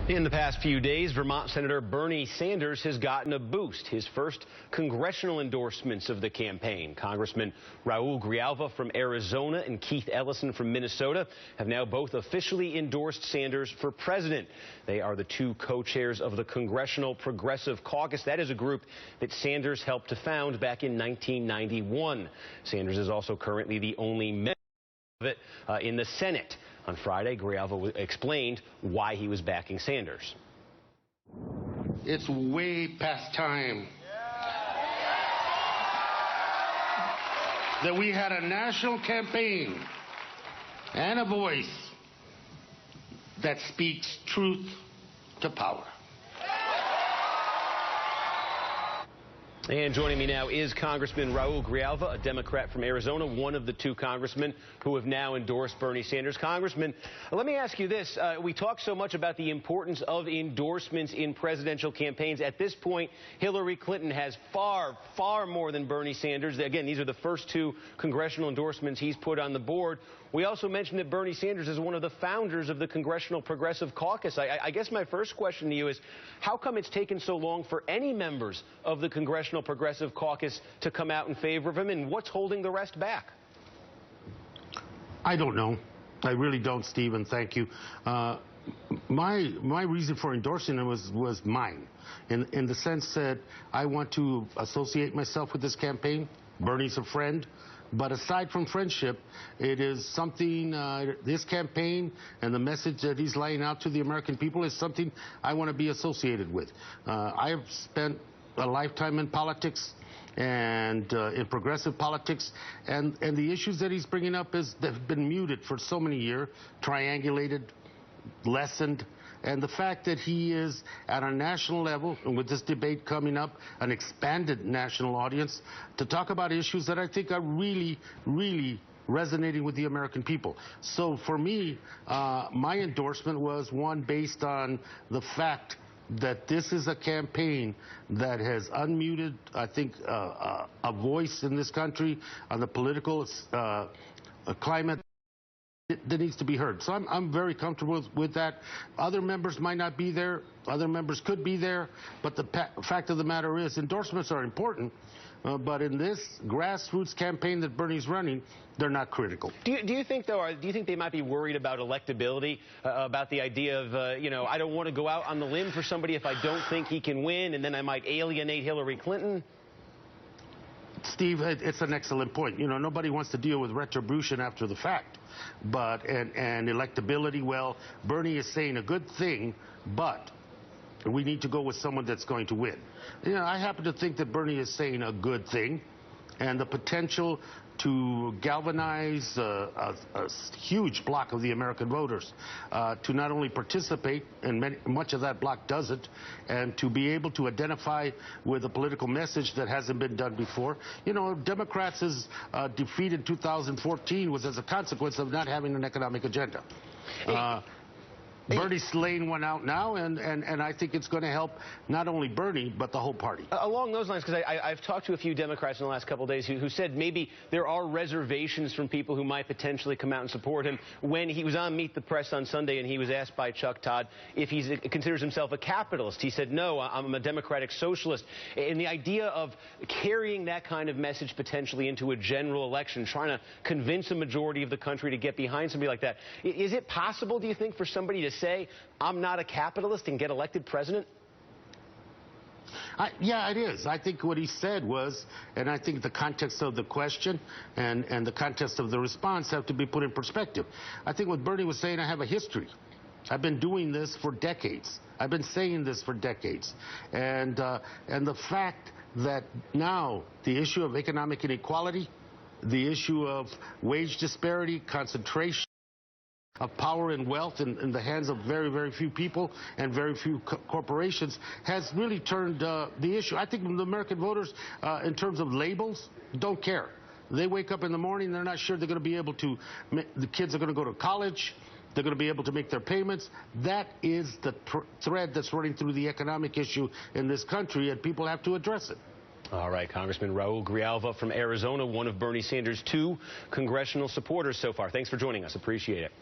In the past few days, Vermont Senator Bernie Sanders has gotten a boost. His first congressional endorsements of the campaign. Congressman Raul Grijalva from Arizona and Keith Ellison from Minnesota have now both officially endorsed Sanders for president. They are the two co-chairs of the Congressional Progressive Caucus. That is a group that Sanders helped to found back in 1991. Sanders is also currently the only member of it in the Senate. On Friday, Grijalva explained why he was backing Sanders. It's way past time that we had a national campaign and a voice that speaks truth to power. And joining me now is Congressman Raul Grijalva, a Democrat from Arizona, one of the two congressmen who have now endorsed Bernie Sanders. Congressman, let me ask you this. We talk so much about the importance of endorsements in presidential campaigns. At this point, Hillary Clinton has far, far more than Bernie Sanders. Again, these are the first two congressional endorsements he's put on the board. We also mentioned that Bernie Sanders is one of the founders of the Congressional Progressive Caucus. I guess my first question to you is, how come it's taken so long for any members of the Congressional Progressive Caucus to come out in favor of him, and what's holding the rest back? I don't know. I really don't, Stephen. Thank you. My reason for endorsing him was mine, in the sense that I want to associate myself with this campaign. Bernie's a friend. But aside from friendship, it is something, this campaign and the message that he's laying out to the American people is something I want to be associated with. I have spent a lifetime in politics and in progressive politics, and the issues that he's bringing up have been muted for so many years, triangulated, lessened. And the fact that he is at a national level, and with this debate coming up, an expanded national audience, to talk about issues that I think are really, really resonating with the American people. So for me, my endorsement was one based on the fact that this is a campaign that has unmuted, I think, a voice in this country on the political climate that needs to be heard. So I'm very comfortable with that. Other members might not be there. Other members could be there. But the fact of the matter is endorsements are important. But in this grassroots campaign that Bernie's running, they're not critical. Do you think, though, do you think they might be worried about electability, about the idea of, you know, I don't want to go out on the limb for somebody if I don't think he can win, and then I might alienate Hillary Clinton? Steve, it's an excellent point. You know, nobody wants to deal with retribution after the fact. But, and electability, well, Bernie is saying a good thing, but we need to go with someone that's going to win. You know, I happen to think that Bernie is saying a good thing, and the potential to galvanize a huge block of the American voters to not only participate, and much of that block doesn't, and to be able to identify with a political message that hasn't been done before. You know, Democrats' defeat in 2014 was as a consequence of not having an economic agenda. Bernie's laying one out now, and I think it's going to help not only Bernie, but the whole party. Along those lines, because I've talked to a few Democrats in the last couple of days who said maybe there are reservations from people who might potentially come out and support him. When he was on Meet the Press on Sunday and he was asked by Chuck Todd if he considers himself a capitalist, he said, no, I'm a democratic socialist. And the idea of carrying that kind of message potentially into a general election, trying to convince a majority of the country to get behind somebody like that, is it possible, do you think, for somebody to say, I'm not a capitalist and get elected president? Yeah, it is. I think what he said was, and I think the context of the question and the context of the response have to be put in perspective. I think what Bernie was saying, I have a history. I've been doing this for decades. I've been saying this for decades. And the fact that now the issue of economic inequality, the issue of wage disparity, concentration of power and wealth in the hands of very, very few people and very few corporations has really turned the issue. I think the American voters, in terms of labels, don't care. They wake up in the morning, they're not sure they're going to be able to, the kids are going to go to college, they're going to be able to make their payments. That is the thread that's running through the economic issue in this country, and people have to address it. All right, Congressman Raul Grijalva from Arizona, one of Bernie Sanders' two congressional supporters so far. Thanks for joining us. Appreciate it.